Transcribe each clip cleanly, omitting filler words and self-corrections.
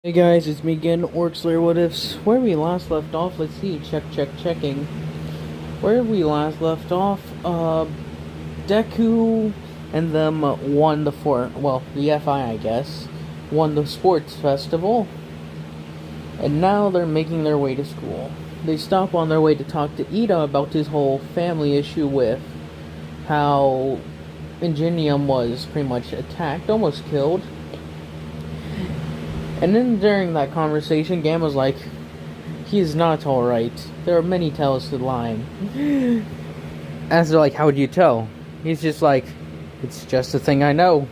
Hey guys, it's me again, Orcslayer What Ifs. Where we last left off, let's see, checking. Where we last left off, Deku and them won the FI, I guess, won the sports festival, and now they're making their way to school. They stop on their way to talk to Ida about his whole family issue with how Ingenium was pretty much attacked, almost killed. And then during that conversation, Gamma's like, he's not alright. There are many tells to lying. As they're like, how would you tell? He's just like, it's just a thing I know.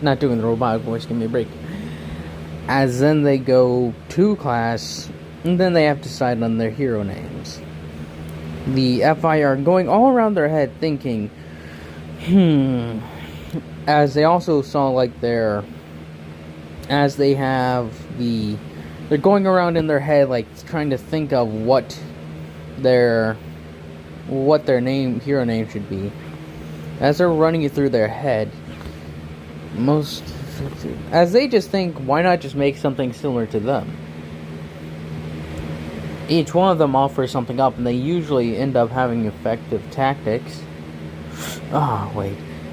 Not doing the robotic voice, give me a break. As then they go to class, and then they have to decide on their hero names. The FI are going all around their head thinking, as they also saw like they're going around in their head like trying to think of what their hero name should be. As they're running it through their head, as they just think, why not just make something similar to them? Each one of them offers something up, and they usually end up having effective tactics.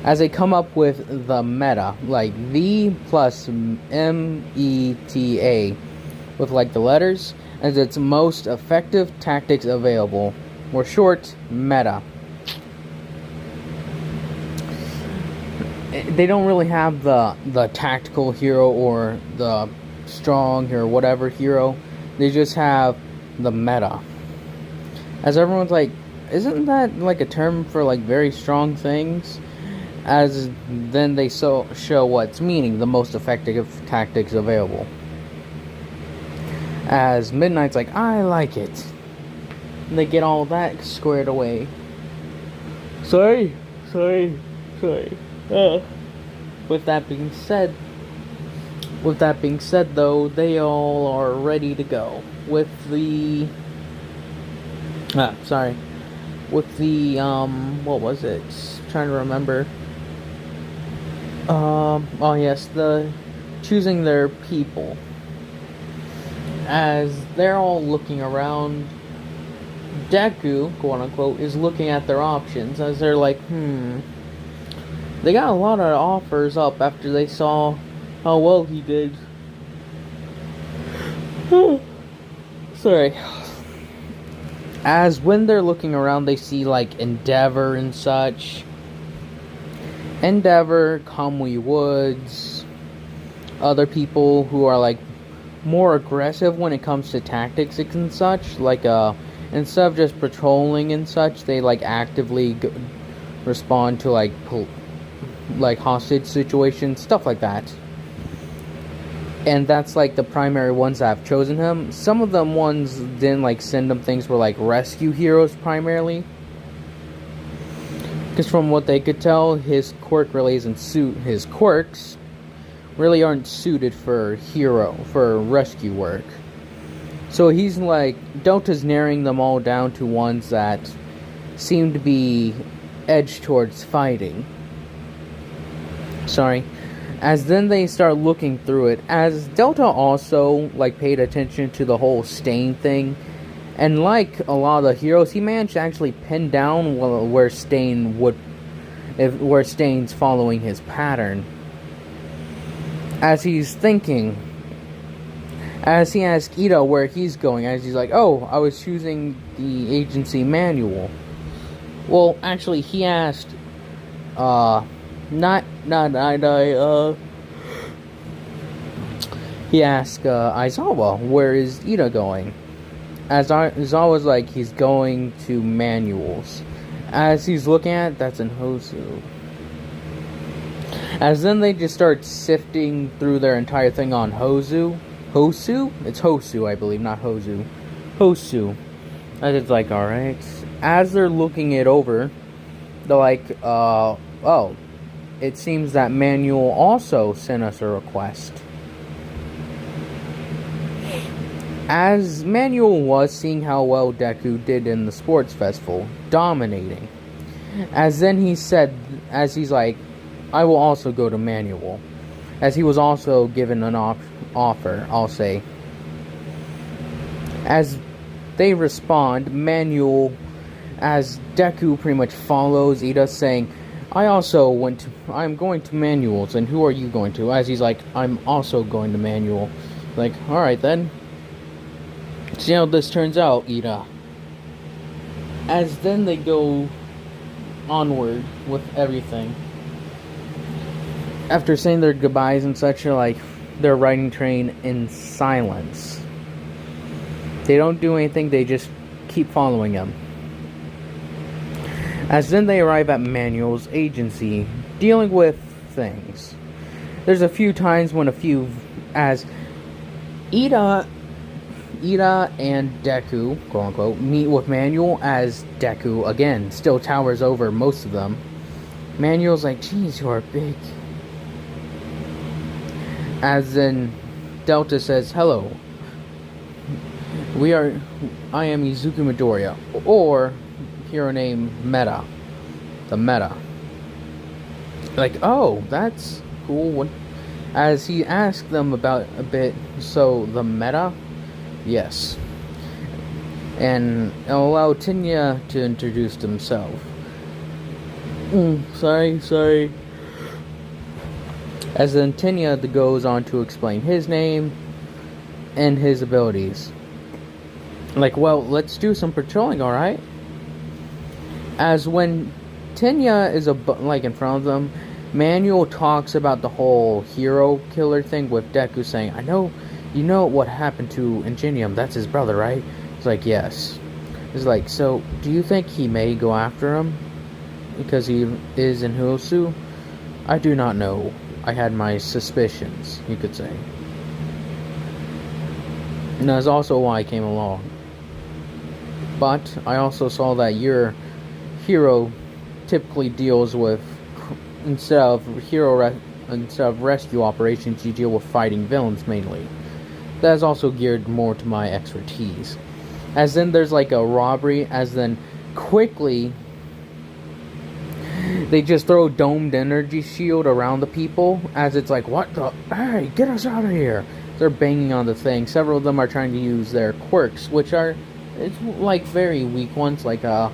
As they come up with the meta, like V plus META, with like the letters, as its most effective tactics available, or short, meta. They don't really have the tactical hero or the strong or whatever hero. They just have the meta. As everyone's like, isn't that like a term for like very strong things? As then they show what's meaning, the most effective tactics available. As Midnight's like, I like it. And they get all that squared away. Sorry. With that being said, though, they all are ready to go. With the what was it? Trying to remember. The choosing their people. As they're all looking around, Deku, quote unquote, is looking at their options as they're like, They got a lot of offers up after they saw how well he did. Sorry. As when they're looking around, they see like Endeavor and such. Endeavor, Kamui Woods, other people who are like more aggressive when it comes to tactics and such. Like instead of just patrolling and such, they like actively respond to like hostage situations, stuff like that. And that's like the primary ones that have chosen him. Some of them ones didn't like send them things were like rescue heroes primarily. Because from what they could tell, his quirks really aren't suited for rescue work. So he's like, Delta's narrowing them all down to ones that seem to be edged towards fighting. Sorry. As then they start looking through it, as Delta also like paid attention to the whole Stain thing. And like a lot of the heroes, he managed to actually pin down where Stain's following his pattern. As he's thinking, as he asks Ida where he's going, as he's like, oh, I was choosing the agency manual. Well, actually, he asked, he asked Aizawa, where is Ida going? As Aizawa's like, he's going to manuals. As he's looking at it, that's in Hosu. As then they just start sifting through their entire thing on Hosu. Hosu? It's Hosu, I believe, not Hosu. Hosu. And it's like, alright. As they're looking it over, they're like, it seems that Manual also sent us a request. As Manual was seeing how well Deku did in the sports festival, dominating. As then he said, as he's like, I will also go to Manual. As he was also given an offer, I'll say. As they respond, Manuel, as Deku pretty much follows Ida, saying, I'm going to Manuel's, and who are you going to? As he's like, I'm also going to Manuel. Like, alright then. See how this turns out, Ida. As then they go onward with everything. After saying their goodbyes and such, they're riding train in silence. They don't do anything, they just keep following him. As then they arrive at Manuel's agency, dealing with things. There's a few times when as Ida and Deku, quote unquote, meet with Manuel, as Deku, again, still towers over most of them. Manuel's like, geez, you are big. As then Delta says, hello. I am Izuku Midoriya, or hero name Meta. The Meta. Like, oh, that's cool. As he asked them about a bit, so the Meta? Yes. And allow Tenya to introduce himself. Sorry. As then Tenya goes on to explain his name and his abilities. Like, well, let's do some patrolling, alright? As when Tenya is in front of them, Manuel talks about the whole hero killer thing with Deku saying, you know what happened to Ingenium, that's his brother, right? It's like, yes. It's like, so, do you think he may go after him? Because he is in Huosu? I do not know. I had my suspicions, you could say. And that's also why I came along. But I also saw that your hero typically deals with, instead of rescue operations, you deal with fighting villains mainly. That is also geared more to my expertise. As then there's like a robbery, as then quickly they just throw a domed energy shield around the people, as it's like, what the, hey, get us out of here. They're banging on the thing. Several of them are trying to use their quirks, which are, it's like very weak ones, like what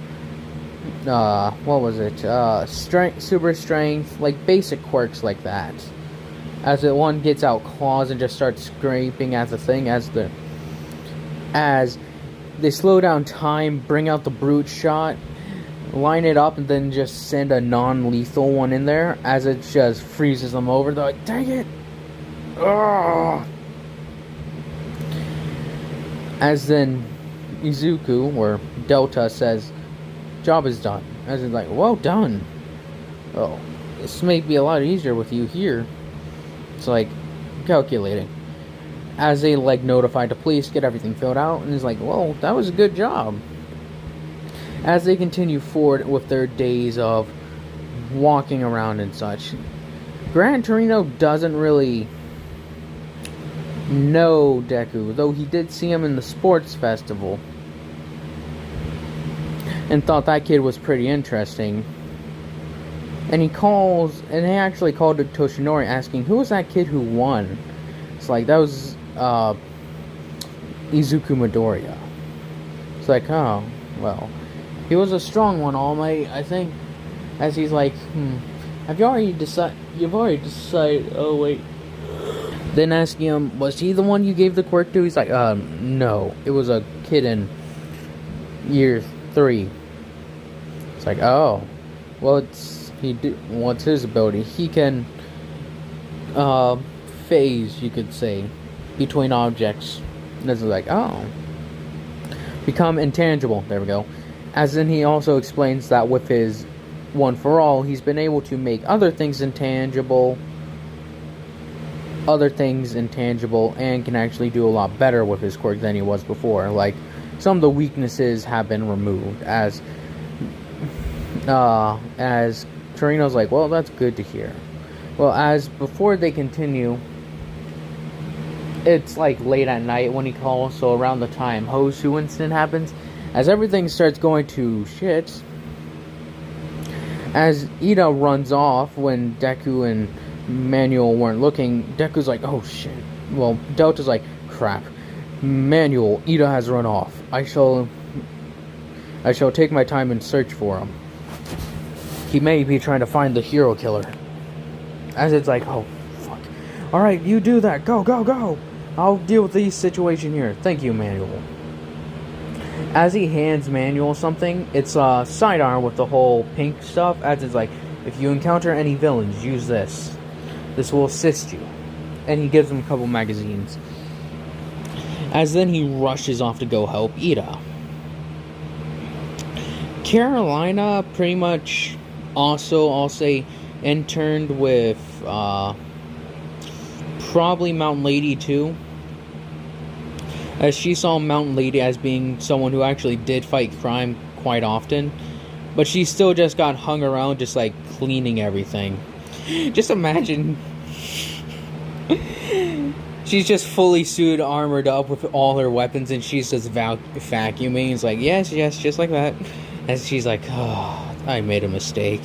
was it? Strength, super strength, like basic quirks like that. As the one gets out claws and just starts scraping at the thing, as they slow down time, bring out the brute shot, line it up, and then just send a non-lethal one in there, as it just freezes them over. They're like, dang it! Ugh. As then Izuku, or Delta, says, job is done. As it's like, well done. Oh, this may be a lot easier with you here. It's like, calculating. As they notify the police, get everything filled out, and he's like, well, that was a good job. As they continue forward with their days of walking around and such, Gran Torino doesn't really know Deku, though he did see him in the sports festival and thought that kid was pretty interesting. And he actually called to Toshinori asking, who was that kid who won? It's like, that was Izuku Midoriya. It's like, oh, well, he was a strong one, All Might, I think. As he's like, you've already decided, oh wait. Then asking him, was he the one you gave the quirk to? He's like, no, it was a kid in year 3. It's like, oh, well, what's his ability? He can phase, you could say, between objects. And it's like, oh, become intangible. There we go. As then he also explains that with his One for All, he's been able to make other things intangible, and can actually do a lot better with his quirk than he was before. Like, some of the weaknesses have been removed, as Torino's like, well, that's good to hear. Well, as before they continue, it's like late at night when he calls, so around the time Hosu incident happens, as everything starts going to shit, as Ida runs off when Deku and Manuel weren't looking, Deku's like, oh shit, Well, Delta's like, crap. Manual, Ida has run off. I shall take my time and search for him. He may be trying to find the hero killer. As it's like, oh, fuck. Alright, you do that. Go, go, go. I'll deal with the situation here. Thank you, Manual. As he hands Manual something, it's a sidearm with the whole pink stuff. As it's like, if you encounter any villains, use this. This will assist you. And he gives him a couple magazines. As then he rushes off to go help Ida. Carolina pretty much also, I'll say, interned with probably Mountain Lady too. As she saw Mountain Lady as being someone who actually did fight crime quite often. But she still just got hung around just like cleaning everything. Just imagine... She's just fully suited, armored up with all her weapons, and she's just vacuuming. It's like, yes, yes, just like that. And she's like, oh, I made a mistake.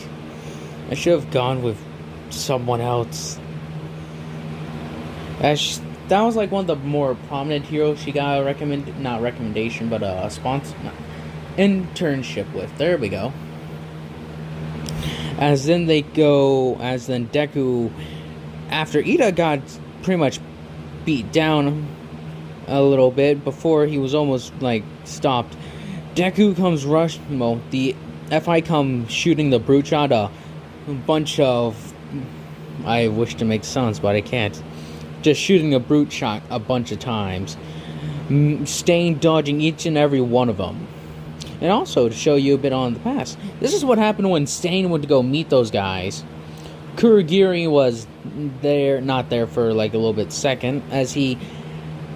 I should have gone with someone else. That was like one of the more prominent heroes she got a internship with. There we go. As then Deku, after Ida got pretty much beat down a little bit before he was almost like stopped, Deku comes the FI come shooting the brute shot a bunch of, I wish to make sounds but I can't, just shooting a brute shot a bunch of times, Stain dodging each and every one of them. And also to show you a bit on the past, this is what happened when Stain went to go meet those guys. Kurogiri was not there for like a little bit second, as he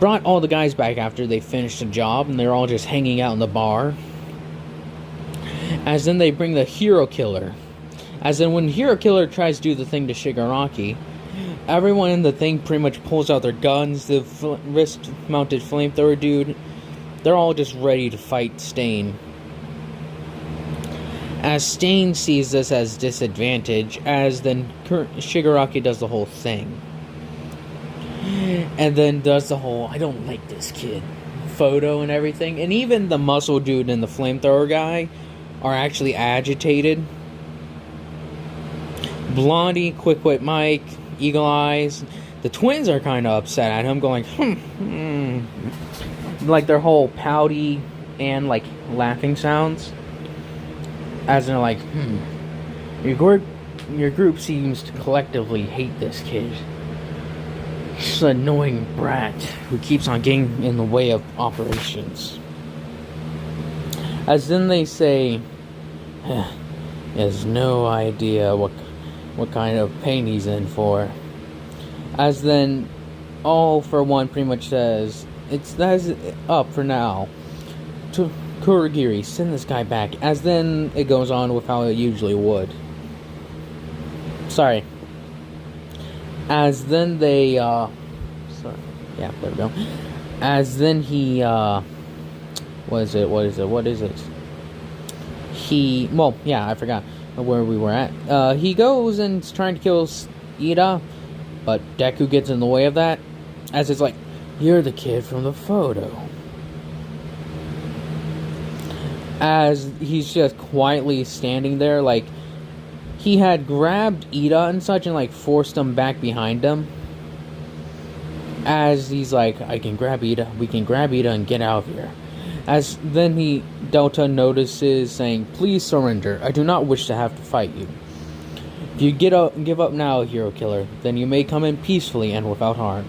brought all the guys back after they finished the job, and they're all just hanging out in the bar. As then they bring the hero killer. As then when hero killer tries to do the thing to Shigaraki, everyone in the thing pretty much pulls out their guns. The wrist-mounted flamethrower dude, they're all just ready to fight Stain. As Stain sees this as disadvantage, as then Shigaraki does the whole thing. And then does the whole, I don't like this kid photo and everything. And even the muscle dude and the flamethrower guy are actually agitated. Blondie, Quick Wit Mike, Eagle Eyes, the twins are kind of upset at him, going, like their whole pouty and like laughing sounds. As they're like, your group seems to collectively hate this kid. Just an annoying brat who keeps on getting in the way of operations. As then they say, he has no idea what kind of pain he's in for. As then, All for One pretty much says, that's up for now. To Kurogiri, send this guy back. As then it goes on with how it usually would. Sorry. As then they, sorry. Yeah, there we go. As then he, what is it? Well, yeah, I forgot where we were at. He goes and is trying to kill Ida, but Deku gets in the way of that. As it's like, you're the kid from the photo. As he's just quietly standing there, like, he had grabbed Ida and such and, like, forced him back behind him. As he's like, we can grab Ida and get out of here. As then Delta notices, saying, please surrender, I do not wish to have to fight you. If you give up now, hero killer, then you may come in peacefully and without harm.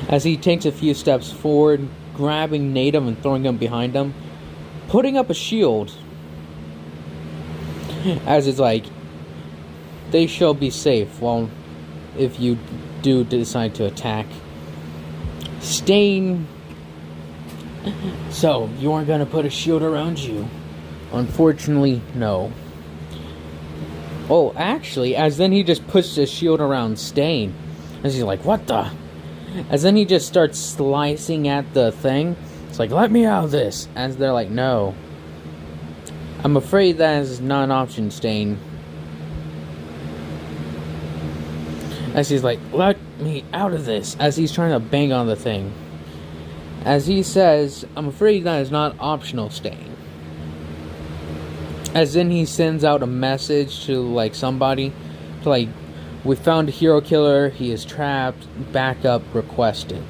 As he takes a few steps forward, grabbing Native and throwing him behind him, putting up a shield. As it's like, they shall be safe, well, if you do decide to attack. Stain. So, you aren't gonna put a shield around you? Unfortunately, no. Oh, actually, as then he just puts the shield around Stain. As he's like, what the? As then he just starts slicing at the thing. It's like, let me out of this. As they're like, no. I'm afraid that is not an option, Stain. As he's like, let me out of this. As he's trying to bang on the thing. As he says, I'm afraid that is not optional, Stain. As then he sends out a message to, like, somebody. To, like, we found a hero killer. He is trapped. Backup requested.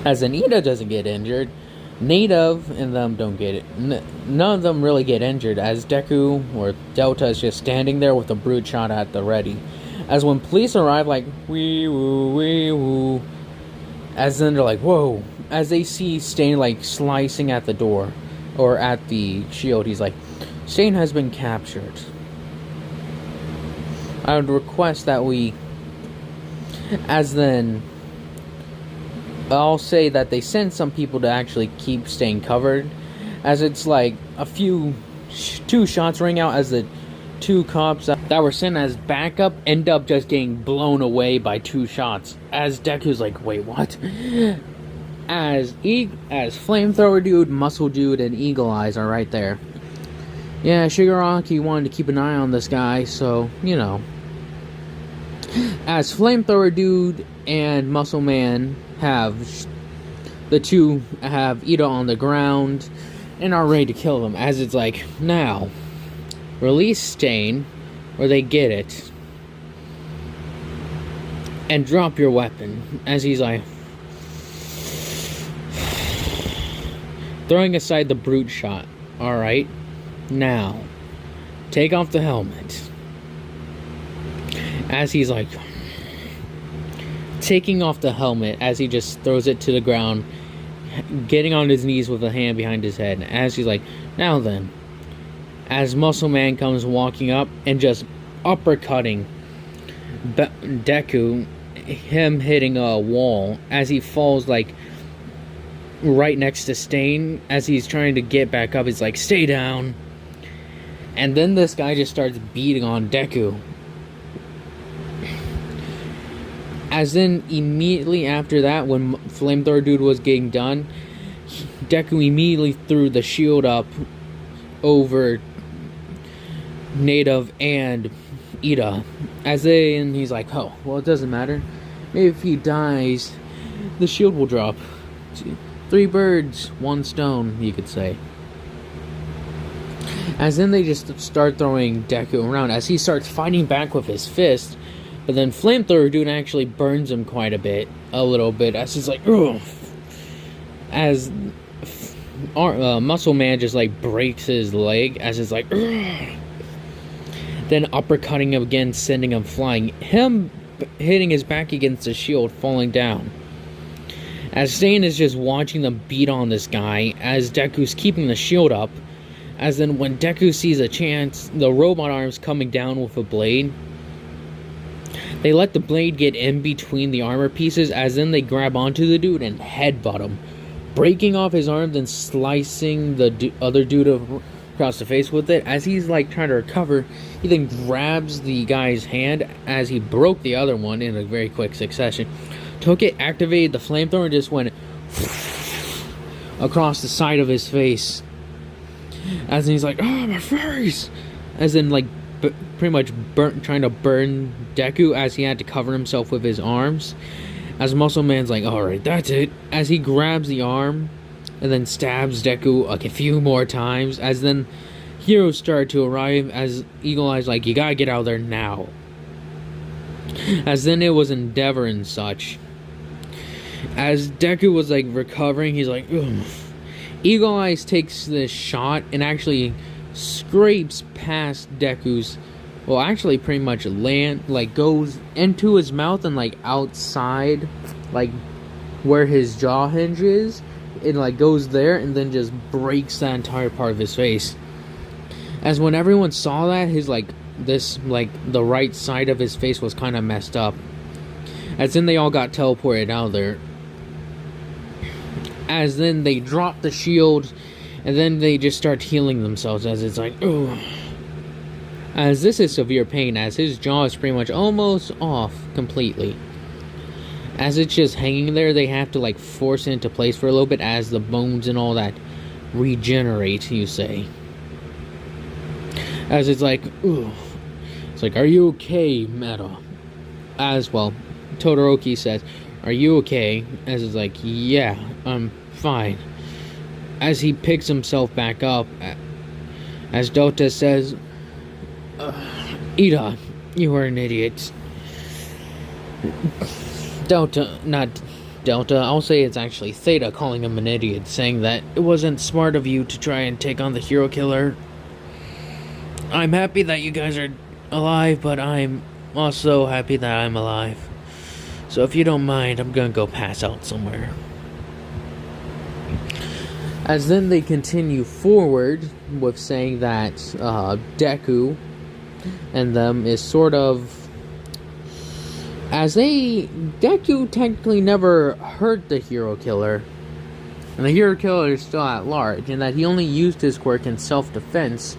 As Anita doesn't get injured, Native and them don't get it. None of them really get injured, as Deku or Delta is just standing there with a brute shot at the ready. As when police arrive, like, wee woo, as then they're like, whoa. As they see Stain, like, slicing at the door, or at the shield, he's like, Stain has been captured. I would request that we, as then, I'll say that they send some people to actually keep Stain covered, as it's like two shots ring out, as the two cops that were sent as backup end up just getting blown away by two shots. As Deku's like, wait, what? As Flamethrower Dude, Muscle Dude, and Eagle Eyes are right there. Yeah, Shigaraki wanted to keep an eye on this guy, so, you know. As Flamethrower Dude and Muscle Man the two have Ida on the ground and are ready to kill them, as it's like, now, release Stain, or they get it, and drop your weapon, as he's like, throwing aside the brute shot. Alright, now, take off the helmet, as he's like, taking off the helmet, as he just throws it to the ground, getting on his knees with a hand behind his head, as he's like, now then, as Muscle Man comes walking up and just uppercutting Deku, him hitting a wall, as he falls, like, right next to Stain. As he's trying to get back up, he's like, stay down. And then this guy just starts beating on Deku. As then, immediately after that, when Flamethrower Dude was getting done, Deku immediately threw the shield up over Native and Ida. And he's like, oh, well, it doesn't matter. Maybe if he dies, the shield will drop. 3 birds, 1 stone, you could say. As then they just start throwing Deku around, as he starts fighting back with his fist. But then Flamethrower Dude actually burns him quite a little bit, as he's like, ugh. As Muscle Man just like breaks his leg, as it's like, ugh. Then uppercutting him again, sending him flying. Him hitting his back against the shield, falling down. As Stain is just watching them beat on this guy, as Deku's keeping the shield up. As then when Deku sees a chance, the robot arms coming down with a blade. They let the blade get in between the armor pieces, as then they grab onto the dude and headbutt him, breaking off his arm, then slicing the other dude across the face with it. As he's like trying to recover, he then grabs the guy's hand, as he broke the other one in a very quick succession. Took it, activated the flamethrower, and just went across the side of his face. As he's like, oh, my face! As in, like, pretty much trying to burn Deku, as he had to cover himself with his arms. As Muscle Man's like, alright, that's it. As he grabs the arm and then stabs Deku like a few more times. As then heroes start to arrive, as Eagle Eye's like, you gotta get out of there now. As then it was Endeavor and such. As Deku was like recovering, he's like, ugh. Eagle Eyes takes this shot and actually scrapes past Deku's, well, actually pretty much goes into his mouth and like outside, like where his jaw hinge is. It like goes there and then just breaks that entire part of his face. As when everyone saw that, his the right side of his face was kind of messed up. As then they all got teleported out of there. As then they drop the shield, and then they just start healing themselves, as it's like, ugh. As this is severe pain, as his jaw is pretty much almost off completely. As it's just hanging there, they have to like force it into place for a little bit, as the bones and all that regenerate, you say. As it's like, ugh. It's like, "Are you okay, Meta?" As well, Todoroki says, "Are you okay?" As is like, "Yeah, I'm fine." As he picks himself back up, as Dota says, "Ida, you are an idiot." Not Delta, I'll say it's actually Theta calling him an idiot, saying that it wasn't smart of you to try and take on the hero killer. "I'm happy that you guys are alive, but I'm also happy that I'm alive. So if you don't mind, I'm gonna go pass out somewhere." As then they continue forward with saying that Deku and them is sort of... Deku technically never hurt the hero killer, and the hero killer is still at large, and that he only used his quirk in self-defense,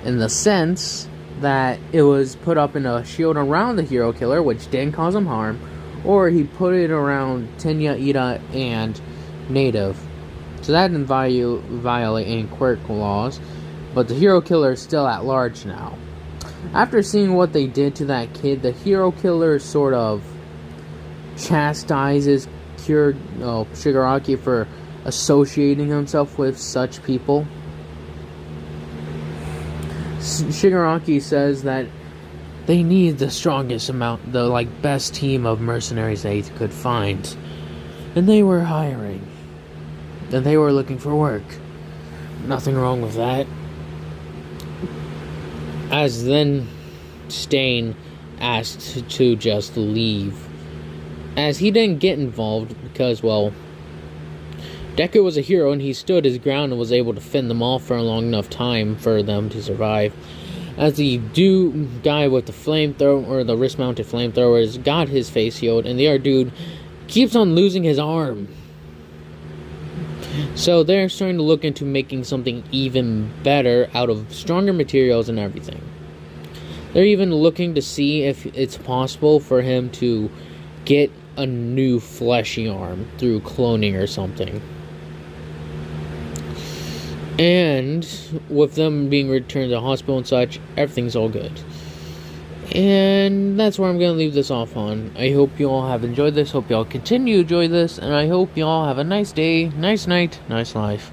in the sense that it was put up in a shield around the hero killer, which didn't cause him harm, or he put it around Tenya, Ida, and Native. So that didn't violate any quirk laws, but the hero killer is still at large now. After seeing what they did to that kid, the hero killer sort of chastises Shigaraki for associating himself with such people. Shigaraki says that they need the strongest amount, the best team of mercenaries they could find, and they were hiring, and they were looking for work. Nothing wrong with that. As then Stain asked to just leave, as he didn't get involved because, well, Deku was a hero and he stood his ground and was able to fend them off for a long enough time for them to survive. As the guy with the flamethrower, or the wrist-mounted flamethrowers, got his face healed, and the other dude keeps on losing his arm. So they're starting to look into making something even better out of stronger materials and everything. They're even looking to see if it's possible for him to get a new fleshy arm through cloning or something. And with them being returned to the hospital and such, everything's all good. And that's where I'm going to leave this off on. I hope you all have enjoyed this. Hope you all continue to enjoy this. And I hope you all have a nice day, nice night, nice life.